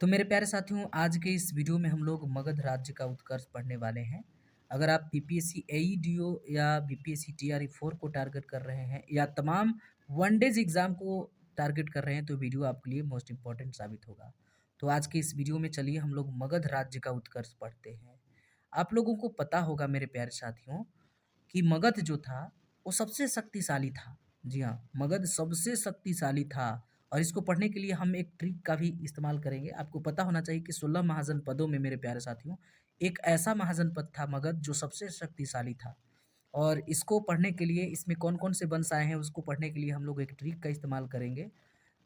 तो मेरे प्यारे साथियों, आज के इस वीडियो में हम लोग मगध राज्य का उत्कर्ष पढ़ने वाले हैं। अगर आप बीपीएससी एईडीओ या बीपीएससी टीआरई 4 को टारगेट कर रहे हैं या तमाम वनडेज एग्जाम को टारगेट कर रहे हैं तो वीडियो आपके लिए मोस्ट इम्पॉर्टेंट साबित होगा। तो आज के इस वीडियो में चलिए हम लोग मगध राज्य का उत्कर्ष पढ़ते हैं। आप लोगों को पता होगा मेरे प्यारे साथियों कि मगध जो था वो सबसे शक्तिशाली था। जी हाँ, मगध सबसे शक्तिशाली था। और इसको पढ़ने के लिए हम एक ट्रिक का भी इस्तेमाल करेंगे। आपको पता होना चाहिए कि 16 महाजनपदों में मेरे प्यारे साथियों एक ऐसा महाजनपद था मगध जो सबसे शक्तिशाली था। और इसको पढ़ने के लिए इसमें कौन कौन से वंश आए हैं उसको पढ़ने के लिए हम लोग एक ट्रिक का इस्तेमाल करेंगे।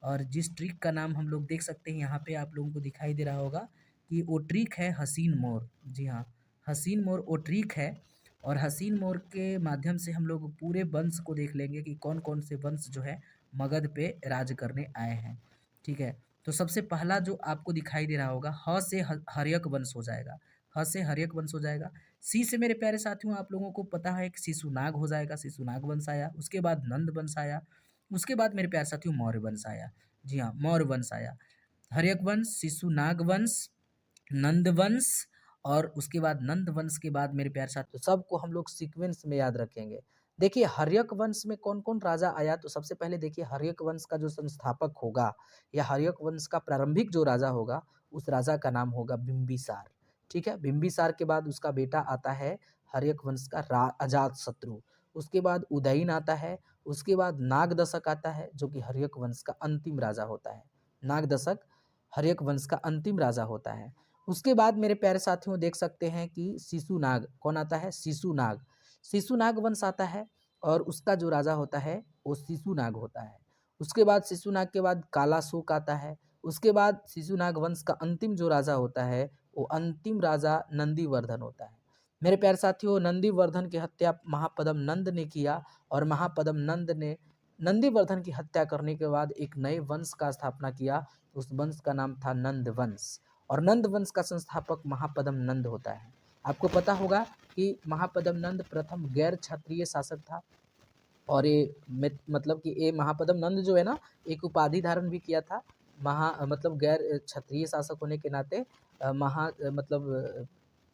और जिस ट्रिक का नाम हम लोग देख सकते हैं यहाँ पे आप लोगों को दिखाई दे रहा होगा कि वो ट्रिक है हसीन मोर। जी हाँ, हसीन मोर वो ट्रिक है। और हसीन मोर के माध्यम से हम लोग पूरे वंश को देख लेंगे कि कौन कौन से वंश जो है मगध पे राज करने आए हैं। ठीक है, तो सबसे पहला जो आपको दिखाई दे रहा होगा ह से हर्यक वंश हो जाएगा। ह से हर्यक वंश हो जाएगा। सी से मेरे प्यारे साथियों आप लोगों को पता है कि शिशुनाग हो जाएगा, शिशुनाग वंश आया। उसके बाद नंद वंश आया। उसके बाद मेरे प्यारे साथियों मौर्य वंश आया। जी हाँ, मौर्य वंश आया। हर्यक वंश, शिशुनाग वंश, नंद वंश और उसके बाद नंद वंश के बाद मेरे प्यारे साथियों सबको हम लोग सीक्वेंस में याद रखेंगे। देखिए हर्यक वंश में कौन कौन राजा आया, तो सबसे पहले देखिए हर्यक वंश का जो संस्थापक होगा या हर्यक वंश का प्रारंभिक जो राजा होगा उस राजा का नाम होगा बिंबिसार। ठीक है, बिंबिसार के बाद उसका बेटा आता है हर्यक वंश का अजात शत्रु। उसके बाद उदयन आता है। उसके बाद नागदशक आता है जो कि हर्यक वंश का अंतिम राजा होता है। नागदशक हर्यक वंश का अंतिम राजा होता है। उसके बाद मेरे प्यारे साथियों देख सकते हैं कि शिशुनाग कौन आता है, शिशुनाग। शिशुनाग वंश आता है और उसका जो राजा होता है वो शिशुनाग होता है। उसके बाद शिशुनाग के बाद कालाशोक आता है। उसके बाद शिशुनाग वंश का अंतिम जो राजा होता है वो अंतिम राजा नंदीवर्धन होता है। मेरे प्यारे साथियों नंदीवर्धन की हत्या महापद्म नंद ने किया और महापद्म नंद ने नंदीवर्धन की हत्या करने के बाद एक नए वंश का स्थापना किया। उस वंश का नाम था नंद वंश और नंद वंश का संस्थापक महापद्म नंद होता है। आपको पता होगा कि महापद्म नंद प्रथम गैर क्षत्रिय शासक था और ये मतलब कि ये महापद्म नंद जो है ना एक उपाधि धारण भी किया था। मतलब गैर क्षत्रिय शासक होने के नाते मतलब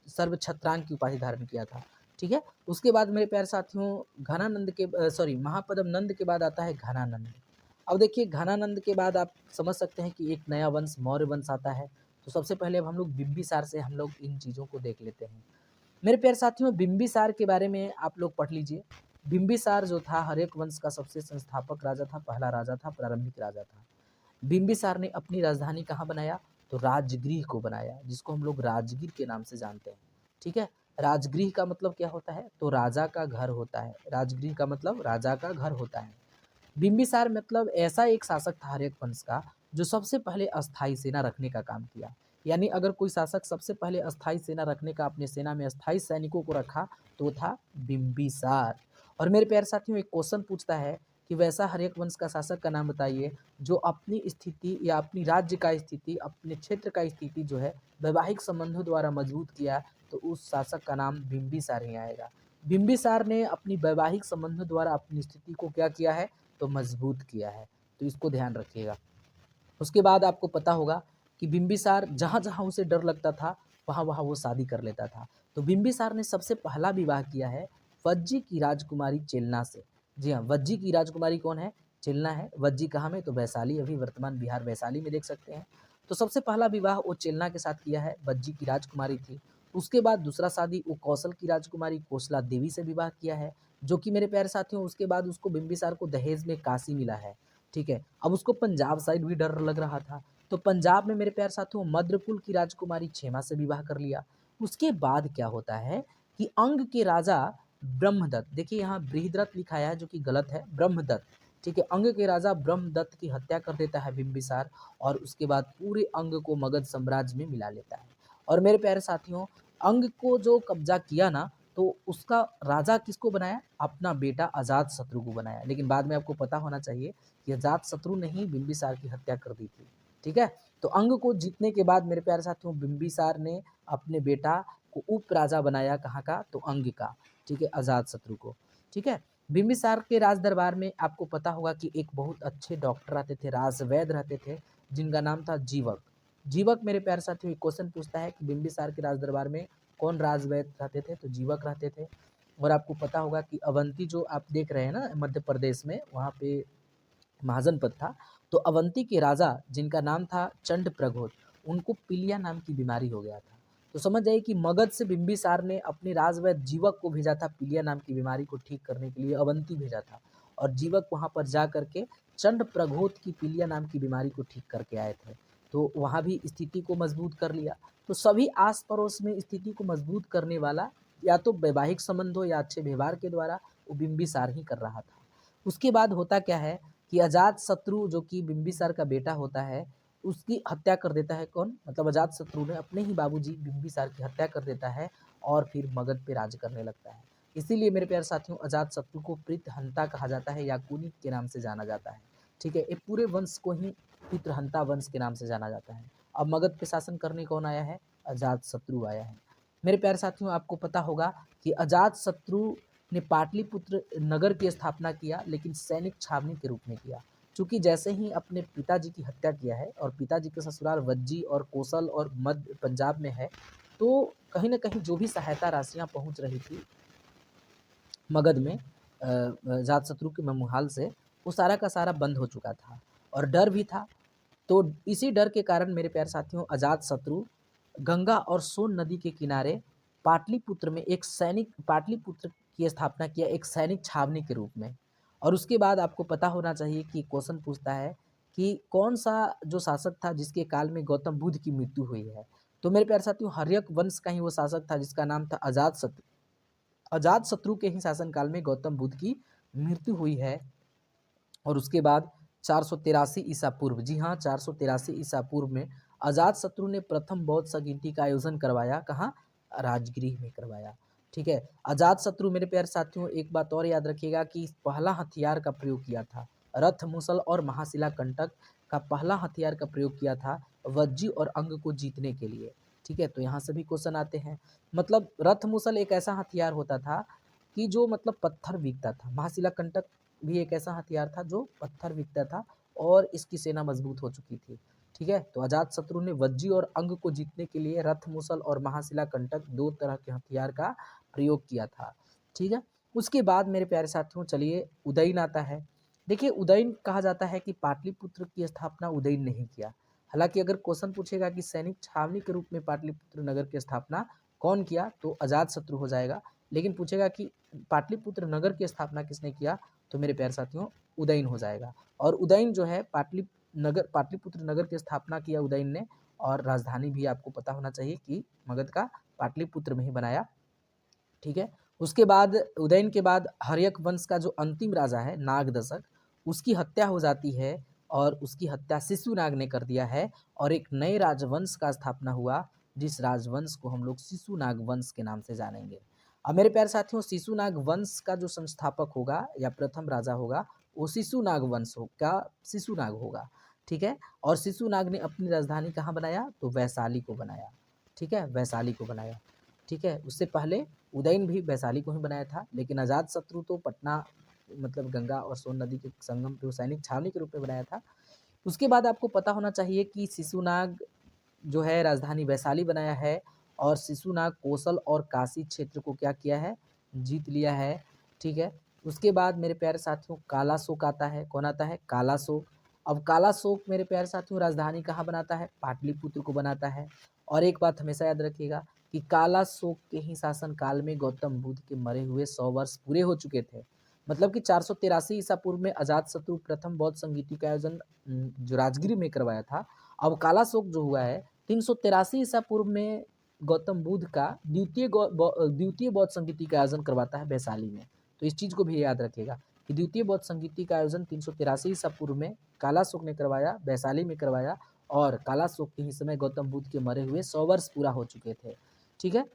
सर्व छत्रांग की उपाधि धारण किया था। ठीक है, उसके बाद मेरे प्यारे साथियों घनानंद के सॉरी महापद्म नंद के बाद आता है घनानंद। अब देखिए घनानंद के बाद आप समझ सकते हैं कि एक नया वंश मौर्य वंश आता है। तो सबसे पहले अब हम लोग बिंबिसार से हम लोग इन चीज़ों को देख लेते हैं। मेरे प्यारे साथियों बिंबिसार के बारे में आप लोग पढ़ लीजिए। बिंबिसार जो था हर्यक वंश का सबसे संस्थापक राजा था, पहला राजा था, प्रारंभिक राजा था। बिंबिसार ने अपनी राजधानी कहाँ बनाया, तो राजगृह को बनाया जिसको हम लोग राजगीर के नाम से जानते हैं। ठीक है, राजगृह का मतलब क्या होता है, तो राजा का घर होता है। राजगृह का मतलब राजा का घर होता है। बिंबिसार मतलब ऐसा एक शासक था हर्यक वंश का जो सबसे पहले अस्थायी सेना रखने का काम किया। यानी अगर कोई शासक सबसे पहले अस्थायी सेना रखने का अपने सेना में अस्थायी सैनिकों को रखा तो वो था बिंबिसार। और मेरे प्यारे साथियों एक क्वेश्चन पूछता है कि वैसा हर्यक वंश का शासक का नाम बताइए जो अपनी स्थिति या अपनी राज्य का स्थिति, अपने क्षेत्र का स्थिति जो है वैवाहिक संबंधों द्वारा मजबूत किया, तो उस शासक का नाम बिंबिसार ही आएगा। बिंबिसार ने अपनी वैवाहिक संबंधों द्वारा अपनी स्थिति को क्या किया है, तो मजबूत किया है। तो इसको ध्यान रखिएगा। उसके बाद आपको पता होगा कि बिंबिसार जहाँ जहाँ उसे डर लगता था वहाँ वहाँ वो शादी कर लेता था। तो बिंबिसार ने सबसे पहला विवाह किया है वज्जी की राजकुमारी चेलना से। जी हाँ, वज्जी की राजकुमारी कौन है, चेलना है। वज्जी कहाँ में, तो वैशाली, अभी वर्तमान बिहार वैशाली में देख सकते हैं। तो सबसे पहला विवाह वो चेलना के साथ किया है, वज्जी की राजकुमारी थी। उसके बाद दूसरा शादी वो कौशल की राजकुमारी कोसला देवी से विवाह किया है, जो कि मेरे प्यारे साथियों उसके बाद उसको बिंबिसार को दहेज में काशी मिला है। ठीक है, अब उसको पंजाब साइड भी डर लग रहा था, तो पंजाब में मेरे प्यारे साथियों मद्रकुल की राजकुमारी क्षेमा से विवाह कर लिया। उसके बाद क्या होता है कि अंग के राजा ब्रह्मदत्त, देखिए यहाँ बृहद्रथ लिखाया है जो कि गलत है, ब्रह्मदत्त। ठीक है, अंग के राजा ब्रह्मदत्त की हत्या कर देता है बिंबिसार और उसके बाद पूरे अंग को मगध साम्राज्य में मिला लेता है। और मेरे प्यारे साथियों अंग को जो कब्जा किया ना, तो उसका राजा किसको बनाया, अपना बेटा अजात शत्रु को बनाया। लेकिन बाद में आपको पता होना चाहिए कि अजात शत्रु ने ही बिंबिसार की हत्या कर दी थी। ठीक है, तो अंग को जीतने के बाद मेरे प्यारे साथियों बिंबिसार ने अपने बेटा को उप राजा बनाया, कहाँ का, तो अंग का। ठीक है, अजात शत्रु को। ठीक है, बिंबिसार के राज दरबार में आपको पता होगा कि एक बहुत अच्छे डॉक्टर आते थे, राजवैद्य रहते थे जिनका नाम था जीवक। जीवक मेरे प्यारे साथियों एक क्वेश्चन पूछता है कि बिंबिसार के राज दरबार में कौन राजवैद रहते थे, तो जीवक रहते थे। और आपको पता होगा कि अवंती जो आप देख रहे हैं ना मध्य प्रदेश में, वहाँ पे महाजनपद था। तो अवंती के राजा जिनका नाम था चंड प्रघोत, उनको पीलिया नाम की बीमारी हो गया था। तो समझ जाइए कि मगध से बिंबिसार ने अपने राजवैद्य जीवक को भेजा था पीलिया नाम की बीमारी को ठीक करने के लिए, अवंती भेजा था। और जीवक वहाँ पर जा करके चंड प्रघोत की पीलिया नाम की बीमारी को ठीक करके आए थे। तो वहाँ भी स्थिति को मजबूत कर लिया। तो सभी आस पड़ोस में स्थिति को मजबूत करने वाला या तो वैवाहिक संबंध हो या अच्छे व्यवहार के द्वारा वो बिंबिसार ही कर रहा था। उसके बाद होता क्या है कि अजात शत्रु जो कि बिंबिसार का बेटा होता है, उसकी हत्या कर देता है। कौन? मतलब अजात शत्रु ने अपने ही बाबूजी बिंबिसार की हत्या कर देता है और फिर मगध पे राज करने लगता है। इसीलिए मेरे प्यारे साथियों अजात शत्रु को प्रीतहंता कहा जाता है या कुनी के नाम से जाना जाता है। ठीक है, ये पूरे वंश को ही पितृहंता वंश के नाम से जाना जाता है। अब मगध पे शासन करने कौन आया है? अजात शत्रु आया है। मेरे प्यारे साथियों आपको पता होगा कि अजात शत्रु ने पाटलिपुत्र नगर की स्थापना किया, लेकिन सैनिक छावनी के रूप में किया। चूंकि जैसे ही अपने पिताजी की हत्या किया है और पिताजी का ससुराल वज्जी और कोसल और मध्य पंजाब में है, तो कहीं ना कहीं जो भी सहायता राशियां पहुंच रही थी मगध में जात शत्रु के ममुहाल से, वो सारा का सारा बंद हो चुका था और डर भी था। तो इसी डर के कारण मेरे प्यारे साथियों अजात शत्रु गंगा और सोन नदी के किनारे पाटलिपुत्र में एक सैनिक पाटलिपुत्र की स्थापना किया एक सैनिक छावनी के रूप में। और उसके बाद आपको पता होना चाहिए कि क्वेश्चन पूछता है कि कौन सा जो शासक था जिसके काल में गौतम बुद्ध की मृत्यु हुई है। तो मेरे प्यारे साथियों हर्यक वंश का ही वो शासक था जिसका नाम था अजात शत्रु। अजात शत्रु के ही शासनकाल में गौतम बुद्ध की मृत्यु हुई है। और उसके बाद 483 ईसा पूर्व, जी हाँ 483 ईसा पूर्व में अजात शत्रु ने प्रथम बौद्ध संगिनती का आयोजन करवाया। कहाँ? राजगृह में करवाया। ठीक है, अजात शत्रु मेरे प्यारे साथियों एक बात और याद रखिएगा कि पहला हथियार का प्रयोग किया था रथ मुसल और महाशिला कंटक का पहला हथियार का प्रयोग किया था वज्जी और अंग को जीतने के लिए। ठीक है, तो यहाँ से भी क्वेश्चन आते हैं। मतलब रथ मुसल एक ऐसा हथियार होता था कि जो मतलब पत्थर बीकता था। महाशिला कंटक भी एक ऐसा हथियार था जो पत्थर बीतता था और इसकी सेना मजबूत हो चुकी थी। ठीक है, तो अजात शत्रु ने वज्जी और अंग को जीतने के लिए रथ मुसल और महाशिला कंटक दो तरह के हथियार का प्रयोग किया था। ठीक है, उसके बाद मेरे प्यारे साथियों चलिए उदयन आता है। देखिए उदयन कहा जाता है कि पाटलिपुत्र की स्थापना उदयन नहीं किया। हालांकि अगर क्वेश्चन पूछेगा कि सैनिक छावनी के रूप में पाटलिपुत्र नगर की स्थापना कौन किया, तो अजात शत्रु हो जाएगा। लेकिन पूछेगा कि पाटलिपुत्र नगर की स्थापना किसने किया, तो मेरे प्यारे साथियों उदयन हो जाएगा। और उदयन जो है पाटलिपुत्र नगर की स्थापना किया उदयन ने। और राजधानी भी आपको पता होना चाहिए कि मगध का पाटलिपुत्र में ही बनाया। ठीक है, उसके बाद उदयन के बाद हर्यक वंश का जो अंतिम राजा है नागदशक, उसकी हत्या हो जाती है और उसकी हत्या शिशुनाग ने कर दिया है और एक नए राजवंश का स्थापना हुआ जिस राजवंश को हम लोग शिशुनाग वंश के नाम से जानेंगे। अब मेरे प्यारे साथियों शिशुनाग वंश का जो संस्थापक होगा या प्रथम राजा होगा वो शिशुनाग वंश का शिशुनाग होगा। ठीक है, और शिशुनाग ने अपनी राजधानी कहाँ बनाया, तो वैशाली को बनाया। ठीक है, वैशाली को बनाया। ठीक है, उससे पहले उदयन भी वैशाली को ही बनाया था, लेकिन अजात शत्रु तो पटना मतलब गंगा और सोन नदी के संगम पे सैनिक छावनी के रूप में बनाया था। उसके बाद आपको पता होना चाहिए कि शिशुनाग जो है राजधानी वैशाली बनाया है और शिशुनाग कोसल और काशी क्षेत्र को क्या किया है, जीत लिया है। ठीक है, उसके बाद मेरे प्यारे साथियों कालाशोक आता है। कौन आता है? कालाशोक। अब कालाशोक मेरे प्यारे साथियों राजधानी कहाँ बनाता है, पाटलिपुत्र को बनाता है। और एक बात हमेशा याद रखिएगा कि कालाशोक के ही शासन काल में गौतम बुद्ध के मरे हुए 100 वर्ष पूरे हो चुके थे। मतलब कि 483 ईसा पूर्व में अजात शत्रु प्रथम बौद्ध संगीति का आयोजन जो राजगीर में करवाया था। अब कालाशोक जो हुआ है 383 ईसा पूर्व में गौतम बुद्ध का द्वितीय बौद्ध संगीति का आयोजन करवाता है वैशाली में। तो इस चीज को भी याद रखिएगा कि द्वितीय बौद्ध संगीति का आयोजन 383 ईसा पूर्व में कालाशोक ने करवाया, वैशाली में करवाया। और कालाशोक के ही समय गौतम बुद्ध के मरे हुए 100 वर्ष पूरा हो चुके थे। ठीक है,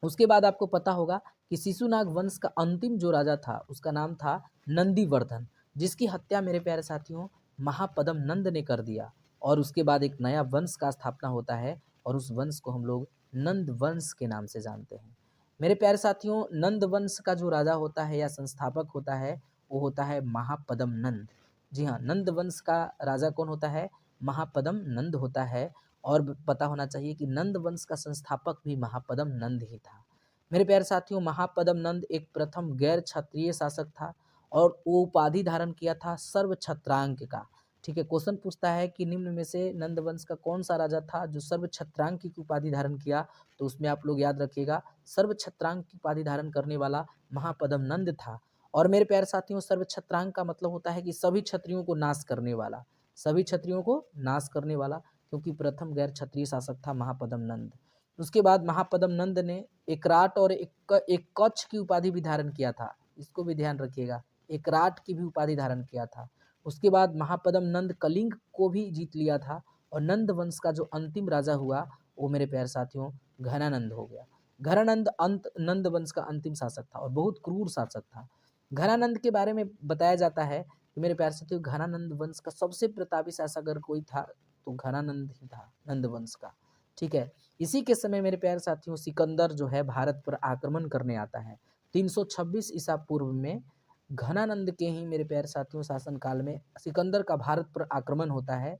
उसके बाद आपको पता होगा कि शिशुनाग वंश का अंतिम जो राजा था उसका नाम था नंदीवर्धन, जिसकी हत्या मेरे प्यारे साथियों महापदम नंद ने कर दिया। और उसके बाद एक नया वंश का स्थापना होता है और उस वंश को हम लोग नंद वंश के नाम से जानते हैं। मेरे प्यारे साथियों नंद वंश का जो राजा होता है या संस्थापक होता है वो होता है महापदम नंद। जी हाँ, नंद वंश का राजा कौन होता है? महापदम नंद होता है। और पता होना चाहिए कि नंद वंश का संस्थापक भी महापद्म नंद ही था। मेरे प्यारे साथियों, महापद्म नंद एक प्रथम गैर क्षत्रिय शासक था और वो उपाधि धारण किया था सर्व छत्रांक का। ठीक है, क्वेश्चन पूछता है कि निम्न में से नंद वंश का कौन सा राजा था जो सर्व छत्रांक की उपाधि धारण किया, तो उसमें आप लोग याद रखिएगा सर्व छत्रांक की उपाधि धारण करने वाला महापद्म नंद था। और मेरे प्यारे साथियों, सर्व छत्रांक का मतलब होता है कि सभी क्षत्रियों को नाश करने वाला, सभी क्षत्रियों को नाश करने वाला, क्योंकि प्रथम गैर क्षत्रिय शासक था महापद्म नंद। उसके बाद महापद्म नंद ने एकराट और एक कच्छ की उपाधि भी धारण किया था, इसको भी ध्यान रखिएगा, एकराट की भी उपाधि धारण किया था। उसके बाद महापद्म नंद कलिंग को भी जीत लिया था और नंद वंश का जो अंतिम राजा हुआ वो मेरे प्यारे साथियों घनानंद हो गया। घनानंद अंत नंद वंश का अंतिम शासक था और बहुत क्रूर शासक था। घनानंद के बारे में बताया जाता है कि मेरे प्यारे साथियों घनानंद वंश का सबसे प्रतापी शासक अगर कोई था तो घनानंद ही था, नंद वंश का। ठीक है, इसी के समय मेरे प्यारे साथियों सिकंदर जो है भारत पर आक्रमण करने आता है 326 ईसा पूर्व में। घनानंद के ही मेरे प्यारे साथियों शासनकाल में सिकंदर का भारत पर आक्रमण होता है।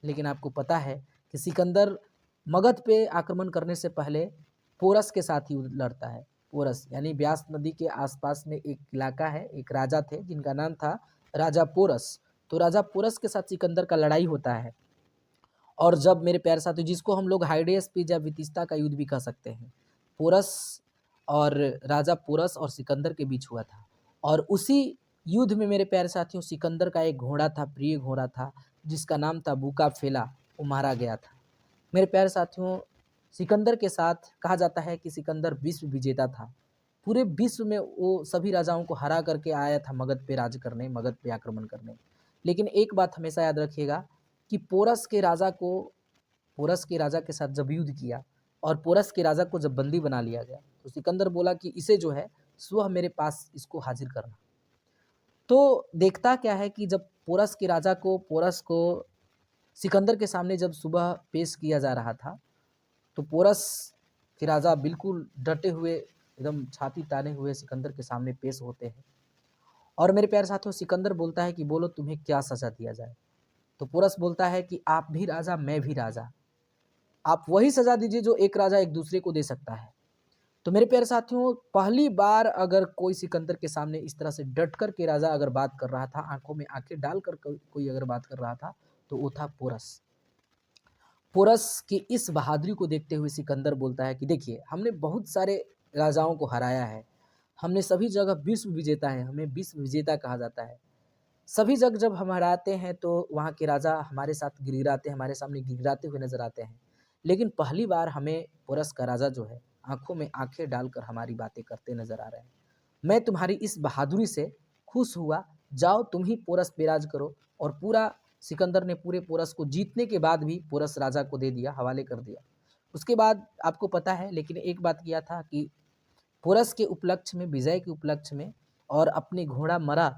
लेकिन आपको पता है कि सिकंदर मगध पे आक्रमण करने से पहले पोरस के साथ ही लड़ता है। पोरस यानी ब्यास नदी के आसपास में एक इलाका है, एक राजा थे जिनका नाम था राजा पोरस। तो राजा पोरस के साथ सिकंदर का लड़ाई होता है और जब मेरे प्यारे साथियों जिसको हम लोग हाइडेस्पिस या वितिस्ता का युद्ध भी कह सकते हैं, पोरस और राजा पोरस और सिकंदर के बीच हुआ था। और उसी युद्ध में मेरे प्यारे साथियों सिकंदर का एक घोड़ा था, प्रिय घोड़ा था, जिसका नाम था बुका फेला, वो मारा गया था। मेरे प्यारे साथियों सिकंदर के साथ कहा जाता है कि सिकंदर विश्व विजेता था। पूरे विश्व में वो सभी राजाओं को हरा करके आया था मगध पे राज करने, मगध पे आक्रमण करने। लेकिन एक बात हमेशा याद रखिएगा कि पोरस के राजा के साथ जब युद्ध किया और पोरस के राजा को जब बंदी बना लिया गया तो सिकंदर बोला कि इसे जो है स्वः मेरे पास इसको हाजिर करना। तो देखता क्या है कि जब पोरस को सिकंदर के सामने जब सुबह पेश किया जा रहा था तो पोरस के राजा बिल्कुल डटे हुए एकदम छाती ताने हुए सिकंदर के सामने पेश होते हैं। और मेरे प्यारे साथियों सिकंदर बोलता है कि बोलो तुम्हें क्या सजा दिया जाए। तो पोरस बोलता है कि आप भी राजा मैं भी राजा, आप वही सजा दीजिए जो एक राजा एक दूसरे को दे सकता है। तो मेरे प्यारे साथियों पहली बार अगर कोई सिकंदर के सामने इस तरह से डट कर के राजा अगर बात कर रहा था, आंखों में आंखें डालकर कोई अगर बात कर रहा था तो वो था पोरस। पोरस की इस बहादुरी को देखते हुए सिकंदर बोलता है कि देखिए हमने बहुत सारे राजाओं को हराया है, हमने सभी जगह विश्व विजेता है, हमें विश्व विजेता कहा जाता है। सभी जगह जब हम हराते हैं तो वहाँ के राजा हमारे साथ गिड़गिड़ाते हैं, हमारे सामने गिड़गिड़ाते हुए नजर आते हैं। लेकिन पहली बार हमें पोरस का राजा जो है आंखों में आंखें डालकर हमारी बातें करते नजर आ रहे हैं। मैं तुम्हारी इस बहादुरी से खुश हुआ, जाओ तुम ही पोरस पे राज करो। और पूरा सिकंदर ने पूरे पोरस को जीतने के बाद भी पोरस राजा को दे दिया, हवाले कर दिया। उसके बाद आपको पता है, लेकिन एक बात किया था कि पोरस के उपलक्ष्य में, विजय के उपलक्ष्य में और अपने घोड़ा मरा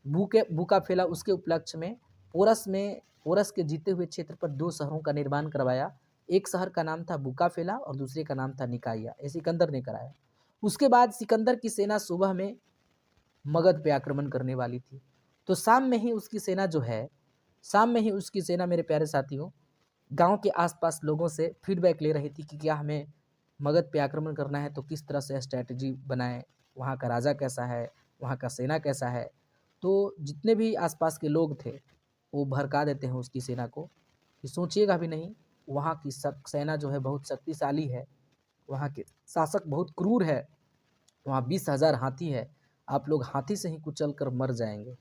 बुका फेला उसके उपलक्ष्य में पोरस के जीते हुए क्षेत्र पर दो शहरों का निर्माण करवाया। एक शहर का नाम था बुका फेला और दूसरे का नाम था निकाया। ये सिकंदर ने कराया। उसके बाद सिकंदर की सेना सुबह में मगध पे आक्रमण करने वाली थी। तो शाम में ही उसकी सेना मेरे प्यारे साथियों गांव के आसपास लोगों से फीडबैक ले रही थी कि क्या हमें मगध पे आक्रमण करना है तो किस तरह से स्ट्रैटेजी बनाएं, वहाँ का राजा कैसा है, वहाँ का सेना कैसा है। तो जितने भी आसपास के लोग थे वो भड़का देते हैं उसकी सेना को कि सोचिएगा भी नहीं, वहाँ की सेना जो है बहुत शक्तिशाली है, वहाँ के शासक बहुत क्रूर है, वहाँ 20,000 हाथी है, आप लोग हाथी से ही कुचल कर मर जाएंगे।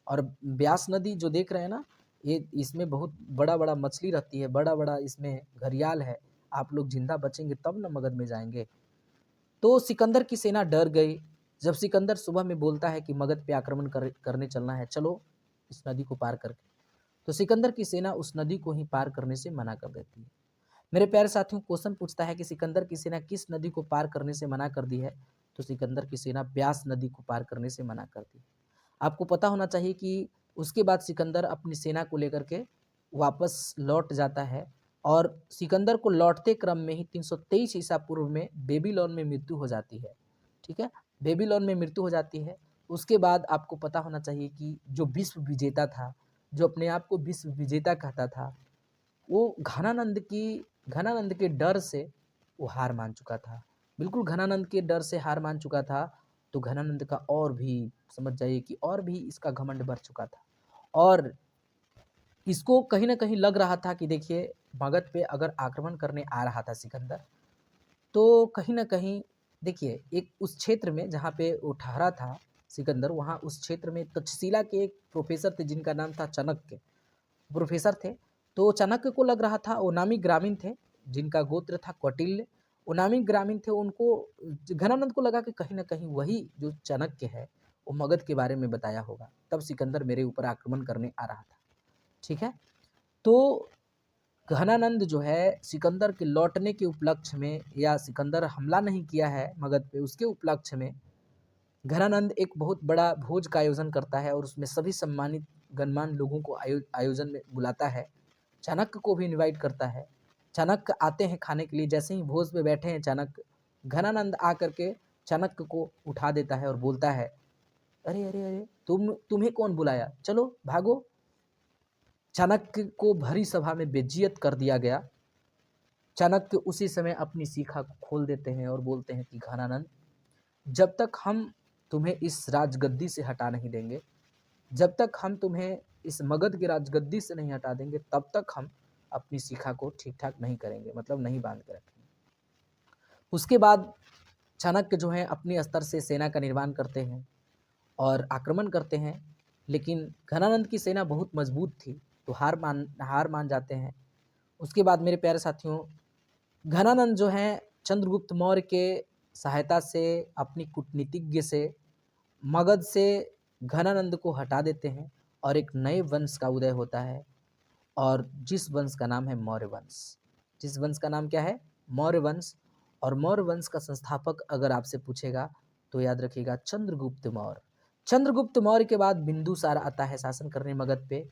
और ब्यास नदी जो देख रहे हैं ना, ये इसमें बहुत बड़ा बड़ा मछली रहती है, बड़ा बड़ा इसमें घड़ियाल है, आप लोग जिंदा बचेंगे तब न मगध में जाएंगे। तो सिकंदर की सेना डर गई। जब सिकंदर सुबह में बोलता है कि मगध पे आक्रमण करने चलना है, चलो इस नदी को पार करके, तो सिकंदर की सेना उस नदी को ही पार करने से मना कर देती है। मेरे प्यारे साथियों क्वेश्चन पूछता है कि सिकंदर की सेना किस नदी को पार करने से मना कर दी है, तो सिकंदर की सेना ब्यास नदी को पार करने से मना कर दी। आपको पता होना चाहिए कि उसके बाद सिकंदर अपनी सेना को लेकर के वापस लौट जाता है और सिकंदर को लौटते क्रम में ही 323 ईसा पूर्व में बेबीलोन में मृत्यु हो जाती है। ठीक है, बेबीलोन में मृत्यु हो जाती है। उसके बाद आपको पता होना चाहिए कि जो विश्व विजेता था, जो अपने आप को विश्व विजेता कहता था, वो घनानंद के डर से वो हार मान चुका था। बिल्कुल घनानंद के डर से हार मान चुका था। तो घनानंद का और भी समझ जाइए कि और भी इसका घमंड बढ़ चुका था और इसको कहीं न कहीं लग रहा था कि देखिए मगध पे अगर आक्रमण करने आ रहा था सिकंदर, तो कहीं न कहीं देखिए एक उस क्षेत्र में जहाँ पे वो ठहरा था सिकंदर, वहाँ उस क्षेत्र में तक्षशिला के एक प्रोफ़ेसर थे जिनका नाम था चाणक्य, प्रोफ़ेसर थे। तो चाणक्य को लग रहा था, वो नामी ग्रामीण थे जिनका गोत्र था कौटिल्य, वो नामी ग्रामीण थे। उनको घनानंद को लगा कि कहीं न कहीं वही जो चाणक्य है, वो मगध के बारे में बताया होगा, तब सिकंदर मेरे ऊपर आक्रमण करने आ रहा था। ठीक है? तो घनानंद जो है सिकंदर के लौटने के उपलक्ष्य में, या सिकंदर हमला नहीं किया है मगध पे, उसके उपलक्ष्य में घनानंद एक बहुत बड़ा भोज का आयोजन करता है और उसमें सभी सम्मानित गणमान्य लोगों को आयोजन में बुलाता है। चाणक्य को भी इनवाइट करता है। चाणक्य आते हैं खाने के लिए। जैसे ही भोज पे बैठे हैं चाणक्य, घनानंद आकर के चाणक्य को उठा देता है और बोलता है, अरे अरे अरे, तुम्हें कौन बुलाया, चलो भागो। चाणक्य को भरी सभा में बेइज्जत कर दिया गया। चाणक्य उसी समय अपनी शिखा को खोल देते हैं और बोलते हैं कि घनानंद, जब तक हम तुम्हें इस राजगद्दी से हटा नहीं देंगे, जब तक हम तुम्हें इस मगध की राजगद्दी से नहीं हटा देंगे, तब तक हम अपनी शिखा को ठीक ठाक नहीं करेंगे, मतलब नहीं बांध के रखेंगे। उसके बाद चाणक्य जो है अपने स्तर से सेना का निर्माण करते हैं और आक्रमण करते हैं, लेकिन घनानंद की सेना बहुत मजबूत थी, तो हार मान जाते हैं। उसके बाद मेरे प्यारे साथियों, घनानंद जो हैं चंद्रगुप्त मौर्य के सहायता से, अपनी कूटनीतिज्ञ से मगध से घनानंद को हटा देते हैं और एक नए वंश का उदय होता है, और जिस वंश का नाम है मौर्य वंश। जिस वंश का नाम क्या है? मौर्य वंश। और मौर्य वंश का संस्थापक अगर आपसे पूछेगा तो याद रखिएगा चंद्रगुप्त मौर्य। चंद्रगुप्त मौर्य के बाद बिंदुसार आता है शासन करने मगध पे।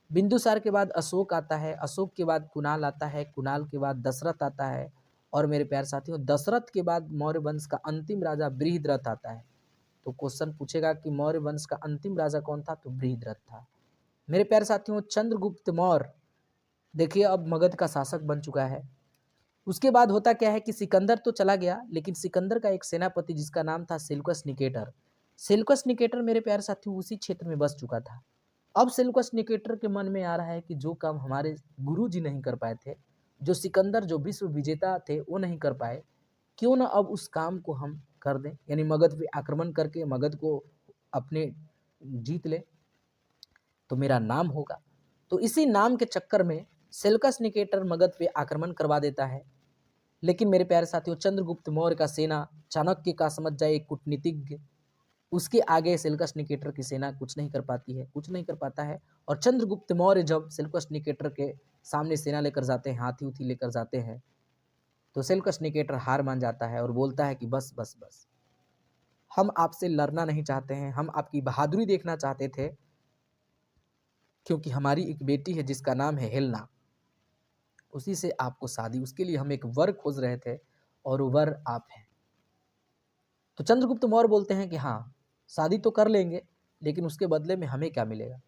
बिंदुसार के बाद अशोक आता है, अशोक के बाद कुणाल आता है, कुणाल के बाद दशरथ आता है, और मेरे प्यारे साथियों दशरथ के बाद मौर्य वंश का अंतिम राजा बृहद्रथ आता है। तो क्वेश्चन पूछेगा कि मौर्य वंश का अंतिम राजा कौन था, तो बृहद्रथ था। मेरे प्यारे साथियों चंद्रगुप्त मौर्य देखिए अब मगध का शासक बन चुका है। उसके बाद होता क्या है कि सिकंदर तो चला गया, लेकिन सिकंदर का एक सेनापति जिसका नाम था सेल्यूकस निकेटर, सेल्यूकस निकेटर मेरे प्यारे साथियों उसी क्षेत्र में बस चुका था। अब सेल्यूकस निकेटर के मन में आ रहा है कि जो काम हमारे गुरु जी नहीं कर पाए थे, जो सिकंदर जो विश्व विजेता थे वो नहीं कर पाए, क्यों ना अब उस काम को हम कर दें, यानी मगध पे आक्रमण करके मगध को अपने जीत ले, तो मेरा नाम होगा। तो इसी नाम के चक्कर में सेल्यूकस निकेटर मगध पे आक्रमण करवा देता है। लेकिन मेरे प्यारे साथियों चंद्रगुप्त मौर्य का सेना, चाणक्य का समझ जाए कूटनीतिज्ञ, उसके आगे सेल्यूकस निकेटर की सेना कुछ नहीं कर पाती है, कुछ नहीं कर पाता है। और चंद्रगुप्त मौर्य जब सेल्यूकस निकेटर के सामने सेना लेकर जाते हैं, हाथी उथी लेकर जाते हैं, तो सेल्यूकस निकेटर हार मान जाता है और बोलता है कि बस बस बस, हम आपसे लड़ना नहीं चाहते हैं, हम आपकी बहादुरी देखना चाहते थे, क्योंकि हमारी एक बेटी है जिसका नाम है हेलना, उसी से आपको शादी, उसके लिए हम एक वर खोज रहे थे और वो वर आप हैं। तो चंद्रगुप्त मौर्य बोलते हैं कि हाँ शादी तो कर लेंगे, लेकिन उसके बदले में हमें क्या मिलेगा।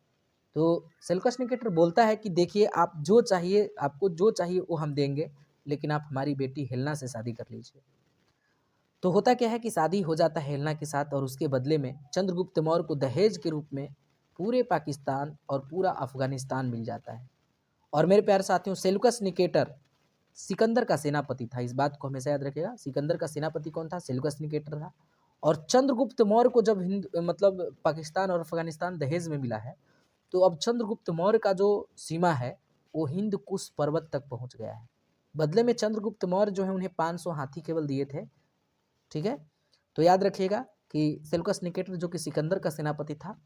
तो सेल्यूकस निकेटर बोलता है कि देखिए आप जो चाहिए, आपको जो चाहिए वो हम देंगे, लेकिन आप हमारी बेटी हेलना से शादी कर लीजिए। तो होता क्या है कि शादी हो जाता है हेलना के साथ, और उसके बदले में चंद्रगुप्त मौर्य को दहेज के रूप में पूरे पाकिस्तान और पूरा अफगानिस्तान मिल जाता है। और मेरे प्यारे साथियों सेल्यूकस निकेटर सिकंदर का सेनापति था, इस बात को हमेशा याद रखिएगा। सिकंदर का सेनापति कौन था? सेल्यूकस निकेटर था। और चंद्रगुप्त मौर्य को जब हिंद मतलब पाकिस्तान और अफगानिस्तान दहेज में मिला है, तो अब चंद्रगुप्त मौर्य का जो सीमा है वो हिंद कुश पर्वत तक पहुंच गया है। बदले में चंद्रगुप्त मौर्य जो है उन्हें 500 हाथी केवल दिए थे। ठीक है, तो याद रखिएगा कि सेल्यूकस निकेटर जो कि सिकंदर का सेनापति था,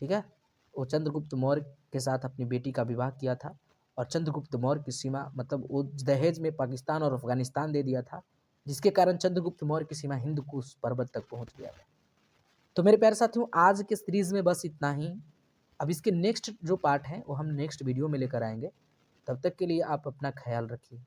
ठीक है, वो चंद्रगुप्त मौर्य के साथ अपनी बेटी का विवाह किया था, और चंद्रगुप्त मौर्य की सीमा मतलब वो दहेज में पाकिस्तान और अफगानिस्तान दे दिया था, जिसके कारण चंद्रगुप्त मौर्य की सीमा हिंद कुश पर्वत तक पहुंच गया था। तो मेरे प्यारे साथियों आज के सीरीज में बस इतना ही। अब इसके नेक्स्ट जो पार्ट है वो हम नेक्स्ट वीडियो में लेकर आएंगे। तब तक के लिए आप अपना ख्याल रखिए।